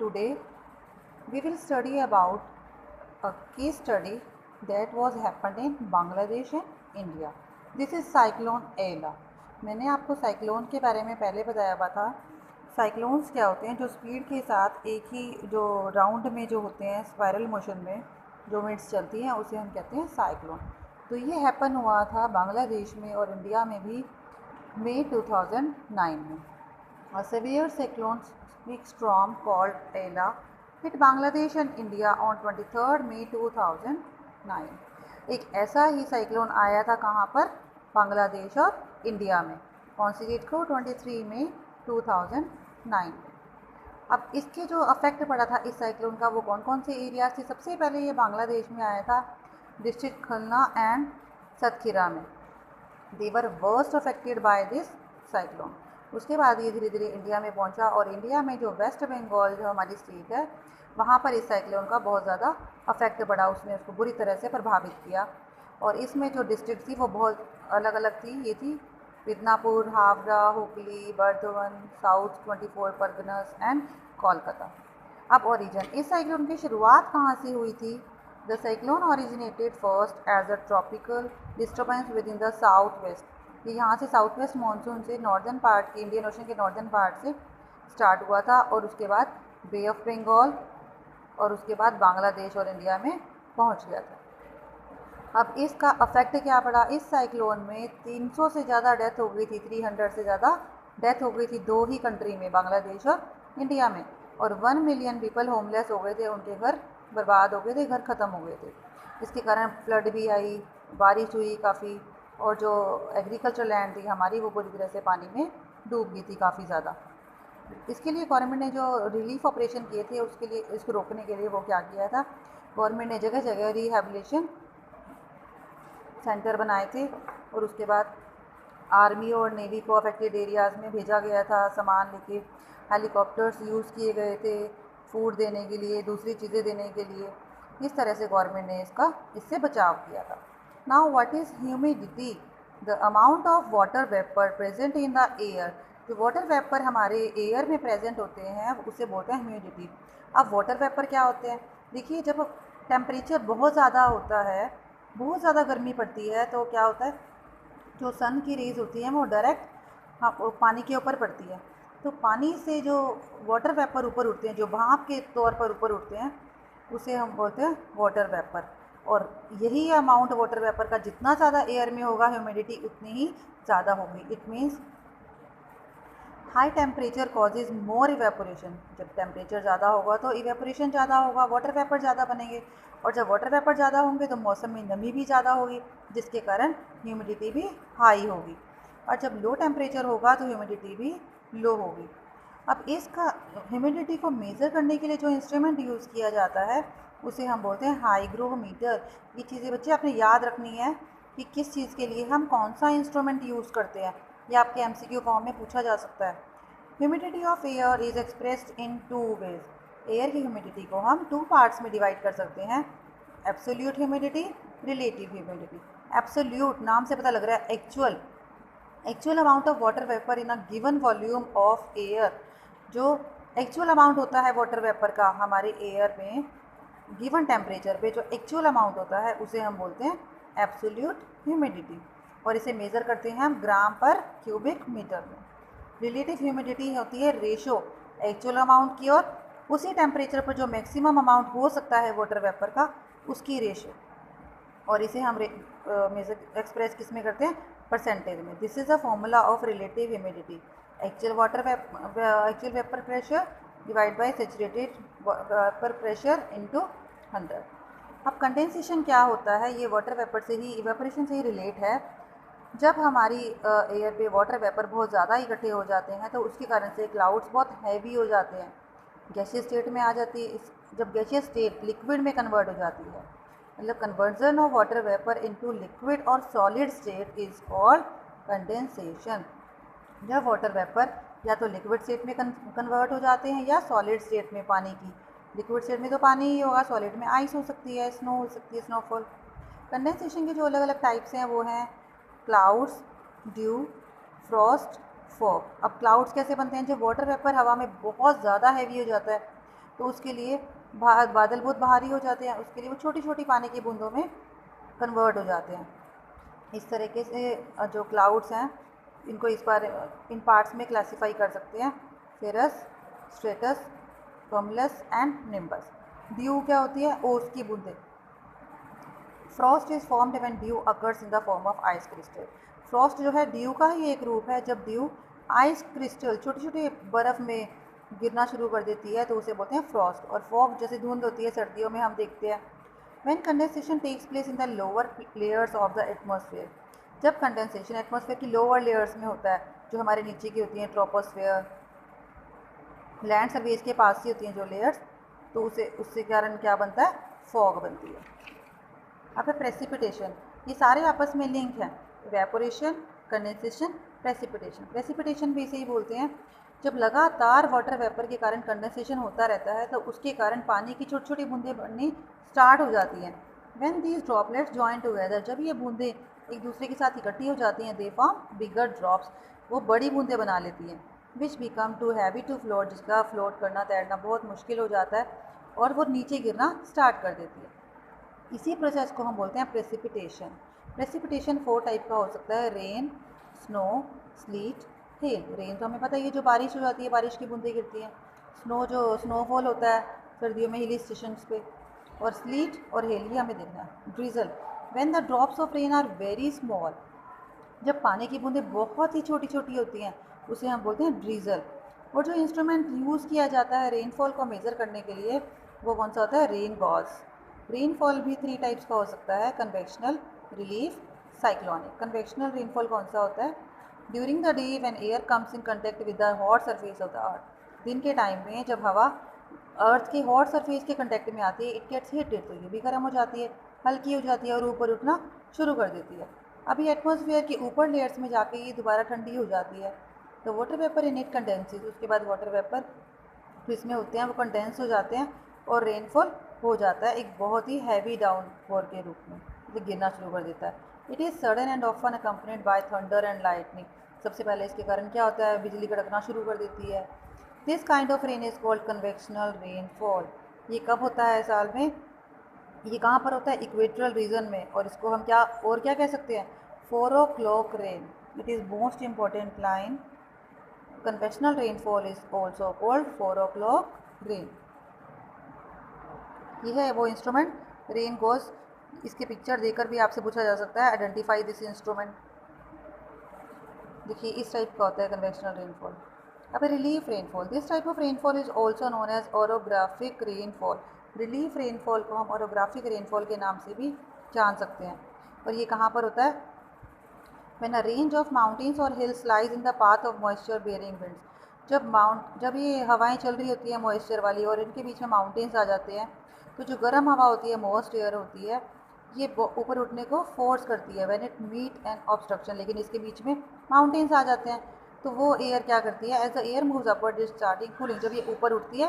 Today we will study about a case study that was happened in Bangladesh and India. This is cyclone Aila. मैंने आपको cyclone के बारे में पहले बताया हुआ था। साइक्लोन्स क्या होते हैं? जो स्पीड के साथ एक ही जो राउंड में जो होते हैं स्पाइरल मोशन में जो विंड्स चलती हैं उसे हम कहते हैं साइक्लोन। तो ये हैपन हुआ था बांग्लादेश में और इंडिया में भी मई 2009 में। A severe cyclonic storm called Aila hit Bangladesh and India on 23rd May 2009। एक ऐसा ही साइक्लोन आया था कहाँ पर? बांग्लादेश और इंडिया में। कौन सी डेट को? 23 मई 2009। अब इसके जो अफेक्ट पड़ा था इस साइक्लोन का वो कौन कौन से एरियाज थे? सबसे पहले ये बांग्लादेश में आया था, डिस्ट्रिक्ट खुलना एंड सतखीरा में। They were worst affected by this cyclone. उसके बाद ये धीरे धीरे इंडिया में पहुंचा और इंडिया में जो वेस्ट बंगाल जो हमारी स्टेट है वहाँ पर इस साइक्लोन का बहुत ज़्यादा अफेक्ट पड़ा, उसने उसको बुरी तरह से प्रभावित किया। और इसमें जो डिस्ट्रिक्ट थी वो बहुत अलग अलग थी। ये थी मिदनापुर, हावड़ा, हुगली, बर्धवन, साउथ 24 परगनास एंड कोलकाता। अब ओरिजिन, इस साइक्लोन की शुरुआत कहाँ से हुई थी? The cyclone originated first as a tropical disturbance within the south west. ये यहाँ से साउथ वेस्ट मानसून से नॉर्दर्न पार्ट के, इंडियन ओशन के नॉर्दर्न पार्ट से स्टार्ट हुआ था और उसके बाद बे ऑफ बंगाल और उसके बाद बांग्लादेश और इंडिया में पहुँच गया था। अब इसका अफेक्ट क्या पड़ा? इस साइक्लोन में 300 से ज़्यादा डेथ हो गई थी, 300 से ज़्यादा डेथ हो गई थी दो ही कंट्री में, बांग्लादेश और इंडिया में। और 1 मिलियन पीपल होमलेस हो गए थे, उनके घर बर्बाद हो गए थे, घर ख़त्म हो गए थे। इसके कारण फ्लड भी आई, बारिश हुई काफ़ी, और जो एग्रीकल्चर लैंड थी हमारी वो पूरी तरह से पानी में डूब गई थी काफ़ी ज़्यादा। इसके लिए गवर्नमेंट ने जो रिलीफ ऑपरेशन किए थे उसके लिए, इसको रोकने के लिए वो क्या किया था, गवर्नमेंट ने जगह जगह रिहेबिलिटेशन सेंटर बनाए थे और उसके बाद आर्मी और नेवी को अफेक्टेड एरियाज़ में भेजा गया था सामान लेके। हेलीकॉप्टर्स यूज़ किए गए थे फूड देने के लिए, दूसरी चीज़ें देने के लिए। इस तरह से गवर्नमेंट ने इससे बचाव किया था। Now what is humidity? The amount of water vapour present in the air. जो वाटर वेपर हमारे एयर में प्रेजेंट होते हैं उसे बोलते हैं ह्यूमिडिटी। अब वाटर वेपर क्या होते हैं? देखिए, जब टेम्परेचर बहुत ज़्यादा होता है, बहुत ज़्यादा गर्मी पड़ती है तो क्या होता है, जो सन की रेज़ होती हैं वो डायरेक्ट पानी के ऊपर पड़ती है। तो पानी से जो वाटर वेपर ऊपर उठते हैं, जो भाप के तौर पर ऊपर उठते हैं, उसे हम बोलते हैं वाटर वेपर। और यही अमाउंट वाटर वेपर का जितना ज़्यादा एयर में होगा ह्यूमिडिटी उतनी ही ज़्यादा होगी। It means high temperature causes more evaporation. जब टेम्परेचर ज़्यादा होगा तो इवेपोरेशन ज़्यादा होगा, वाटर वेपर ज़्यादा बनेंगे, और जब वाटर वेपर ज़्यादा होंगे तो मौसम में नमी भी ज़्यादा होगी, जिसके कारण ह्यूमिडिटी भी हाई होगी। और जब लो टेम्परेचर होगा तो ह्यूमिडिटी भी लो होगी। अब इसका ह्यूमिडिटी को मेज़र करने के लिए जो इंस्ट्रूमेंट यूज़ किया जाता है उसे हम बोलते हैं हाईग्रोमीटर। ये चीज़ें बच्चे आपने याद रखनी है कि किस चीज़ के लिए हम कौन सा इंस्ट्रूमेंट यूज़ करते हैं। ये आपके MCQ फॉर्म में पूछा जा सकता है। Humidity of air is expressed in 2 ways. Air की ह्यूमिडिटी को हम 2 पार्ट्स में डिवाइड कर सकते हैं, absolute humidity, relative humidity. Absolute नाम से पता लग रहा है actual amount of water vapour in a given volume of air. जो एक्चुअल अमाउंट होता है वाटर वेपर का हमारे एयर में गिवन टेम्परेचर पे, जो एक्चुअल अमाउंट होता है उसे हम बोलते हैं एब्सोल्यूट ह्यूमिडिटी, और इसे मेज़र करते हैं हम ग्राम पर क्यूबिक मीटर में। रिलेटिव ह्यूमिडिटी होती है रेशो एक्चुअल अमाउंट की और उसी टेम्परेचर पर जो मैक्सिमम अमाउंट हो सकता है वाटर वेपर का उसकी रेशो, और इसे हम मेजर एक्सप्रेस किस में करते हैं? परसेंटेज में। This is a formula of relative humidity. Actual vapour pressure divide by saturated vapour pressure into 100। अब कंडेंसेशन क्या होता है? ये वाटर वेपर से ही, इवेपोरेशन से ही रिलेट है। जब हमारी एयर पे वाटर वेपर बहुत ज़्यादा इकट्ठे हो जाते हैं तो उसके कारण से क्लाउड्स बहुत हैवी हो जाते हैं, गैसियस स्टेट में आ जाती है। जब गैसियस स्टेट लिक्विड में कन्वर्ट हो जाती है, मतलब conversion of water vapour into liquid और solid state is called condensation. जब वाटर वेपर या तो लिक्विड स्टेट में कन्वर्ट हो जाते हैं या सॉलिड स्टेट में, पानी की लिक्विड स्टेट में तो पानी ही होगा, सॉलिड में आइस हो सकती है, स्नो हो सकती है, स्नोफॉल। कंडेंसेशन के जो अलग अलग टाइप्स हैं वो हैं क्लाउड्स, ड्यू, फ्रॉस्ट, फॉग। अब क्लाउड्स कैसे बनते हैं? जब वाटर वेपर हवा में बहुत ज़्यादा हैवी हो जाता है तो उसके लिए बादल बहुत भारी हो जाते हैं, उसके लिए वो छोटी छोटी पानी की बूंदों में कन्वर्ट हो जाते हैं। इस तरीके से जो क्लाउड्स हैं इनको इन पार्ट्स में क्लासीफाई कर सकते हैं, सर्स, स्ट्रेटस, कम्युलस एंड निम्बस। ड्यू क्या होती है? ओस की बूंदें। Frost is formed when due occurs in the form of ice crystal. Frost जो है ड्यू का ही एक रूप है। जब ड्यू आइस क्रिस्टल छोटी छोटी बर्फ़ में गिरना शुरू कर देती है तो उसे बोलते हैं फ्रॉस्ट। और फॉग जैसे धुंध होती है सर्दियों में हम देखते हैं। When condensation takes place in the lower layers of the atmosphere, जब कंडेंसेशन एटमॉस्फेयर की लोअर लेयर्स में होता है, जो हमारे नीचे की होती हैं, ट्रोपोस्फेयर, लैंड सरफेस के पास ही होती हैं जो लेयर्स, तो उससे कारण क्या बनता है? फॉग बनती है। अब है प्रेसिपिटेशन। ये सारे आपस में लिंक हैं, इवेपोरेशन, कंडेंसेशन, प्रेसिपिटेशन। प्रेसिपिटेशन भी इसे ही बोलते हैं। जब लगातार वाटर वेपर के कारण कंडेंसेशन होता रहता है तो उसके कारण पानी की छोटी छोटी बूंदें बननी स्टार्ट हो जाती हैं। When these droplets join together, जब ये बूंदें एक दूसरे के साथ इकट्ठी हो जाती हैं, दे फॉर्म बिगर ड्रॉप्स, वो बड़ी बूंदें बना लेती हैं। Which become too heavy to float, जिसका फ्लोट करना तैरना बहुत मुश्किल हो जाता है और वो नीचे गिरना स्टार्ट कर देती है। इसी प्रोसेस को हम बोलते हैं प्रेसिपिटेशन। प्रेसिपिटेशन 4 टाइप का हो सकता है, rain, snow, slit, hello. Rain तो हमें पता है, ये जो बारिश हो जाती है, बारिश की बूंदें गिरती हैं। स्नो जो स्नोफॉल होता है सर्दियों में हिल स्टेशंस पे। और स्लीट और हेल ये हमें देखना है। Drizzle, when the drops of rain are very small, जब पानी की बूंदें बहुत ही छोटी छोटी होती हैं उसे हम बोलते हैं ड्रिजल। और जो इंस्ट्रूमेंट यूज़ किया जाता है रेनफॉल को मेज़र करने के लिए वो कौन सा होता है? Rain gauge. रेनफॉल भी 3 टाइप्स का हो सकता है, convectional, relief, cyclonic. Convectional rainfall कौन सा होता है? During the day when air comes in contact with the hot surface of the earth, दिन के टाइम में जब हवा अर्थ के हॉट सरफेस के कंटेक्ट में आती है, इट गेट्स हीटेड, तो ये भी गर्म हो जाती है, हल्की हो जाती है और ऊपर उठना शुरू कर देती है। अभी एटमॉस्फेयर के ऊपर लेयर्स में जाके ये दोबारा ठंडी हो जाती है। तो water vapour in it condenses, उसके बाद वाटर वेपर जो इसमें होते हैं वो कंडेंस हो जाते हैं और रेनफॉल हो जाता है एक बहुत ही हैवी डाउनफॉल के रूप में, जो गिरना शुरू कर देता है। It is sudden and often accompanied by thunder and lightning. सबसे पहले इसके कारण क्या होता है? बिजली कड़कना शुरू कर देती है। This kind of rain is called convectional rainfall. ये कब होता है साल में? ये कहाँ पर होता है? इक्वेटोरियल रीजन में। और इसको हम क्या कह सकते हैं? 4 o'clock rain. It is most important line. Convectional rainfall is also called 4 o'clock rain. ये है वो इंस्ट्रूमेंट, रेन गोज। इसके पिक्चर देकर भी आपसे पूछा जा सकता है, आइडेंटिफाई दिस इंस्ट्रूमेंट। देखिए इस टाइप का होता है कन्वेक्शनल रेनफॉल। अब relief rainfall, this type of rainfall is also known as orographic rainfall. Relief rainfall को हम ओरोग्राफिक रेनफॉल के नाम से भी जान सकते हैं। और ये कहाँ पर होता है? When a range of mountains और hills lies in the path of moisture bearing winds, जब ये हवाएं चल रही होती हैं मॉइस्चर वाली और इनके बीच में माउंटेन्स आ जाते हैं, तो जो गर्म हवा होती है, मोस्ट एयर होती है, ये ऊपर उठने को फोर्स करती है when it meet an obstruction. लेकिन इसके बीच में माउंटेन्स आ जाते हैं तो वो एयर क्या करती है? As the air moves upward is starting cooling. जब ये ऊपर उठती है